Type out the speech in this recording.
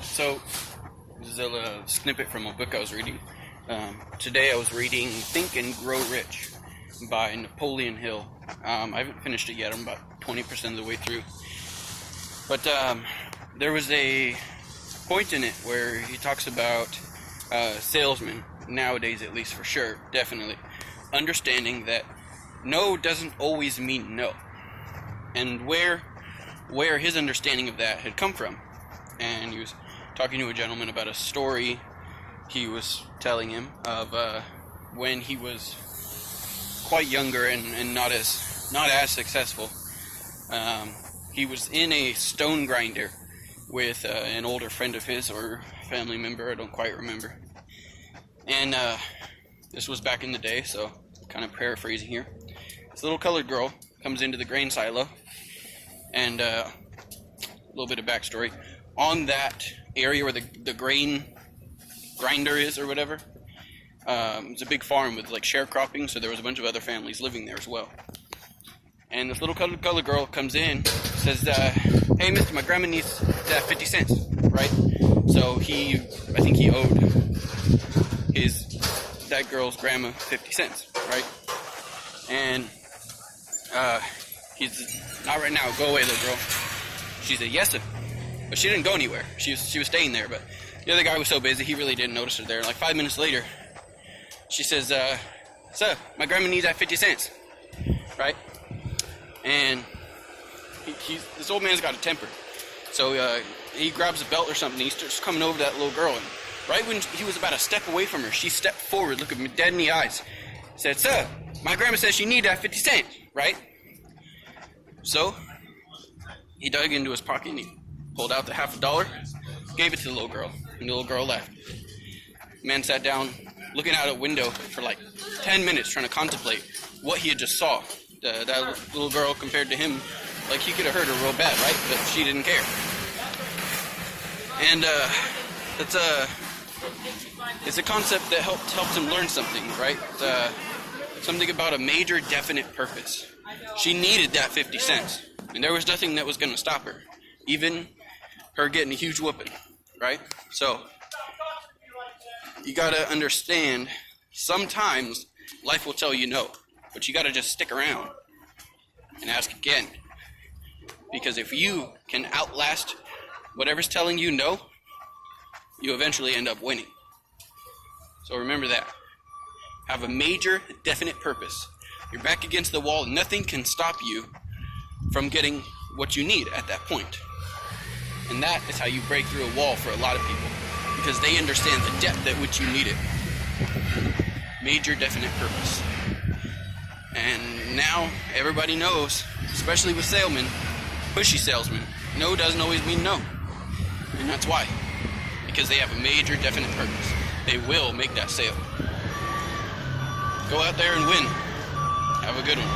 So, this is a snippet from a book I was reading. Today I was reading Think and Grow Rich by Napoleon Hill. I haven't finished it yet. I'm about 20% of the way through. But there was a point in it where he talks about salesmen, nowadays at least for sure, definitely, understanding that no doesn't always mean no. And where his understanding of that had come from. And he was talking to a gentleman about a story he was telling him of when he was quite younger and not as successful. He was in a stone grinder with an older friend of his or family member, I don't quite remember. And this was back in the day, so kind of paraphrasing here. This little colored girl comes into the grain silo, and a little bit of backstory. On that area where the grain grinder is or whatever, it's a big farm with like sharecropping, so there was a bunch of other families living there as well. And this little colored girl comes in, says, hey mister, my grandma needs 50 cents, right? So I think he owed that girl's grandma 50 cents, right? And he's, not right now, go away little girl. She said, yes sir. But she didn't go anywhere. She was staying there, but the other guy was so busy, he really didn't notice her there. Like 5 minutes later, she says, sir, my grandma needs that 50 cents, right? And this old man's got a temper. So he grabs a belt or something, and he starts coming over to that little girl, and right when he was about a step away from her, she stepped forward, looked me dead in the eyes, said, sir, my grandma says she needs that 50 cents, right? So he dug into his pocket and he pulled out the $50, gave it to the little girl, and the little girl left. The man sat down, looking out a window for like 10 minutes, trying to contemplate what he had just saw. That little girl compared to him, like he could have hurt her real bad, right? But she didn't care. And it's a concept that helps him learn something, right? Something about a major definite purpose. She needed that 50 cents, and there was nothing that was going to stop her, even her getting a huge whooping, right? So you got to understand, sometimes life will tell you no, but you got to just stick around and ask again, because if you can outlast whatever's telling you no, you eventually end up winning. So remember that. Have a major definite purpose. You're back against the wall. Nothing can stop you from getting what you need at that point. And that is how you break through a wall for a lot of people, because they understand the depth at which you need it. Major definite purpose. And now everybody knows, especially with salesmen, pushy salesmen, no doesn't always mean no. And that's why. Because they have a major definite purpose. They will make that sale. Go out there and win. Have a good one.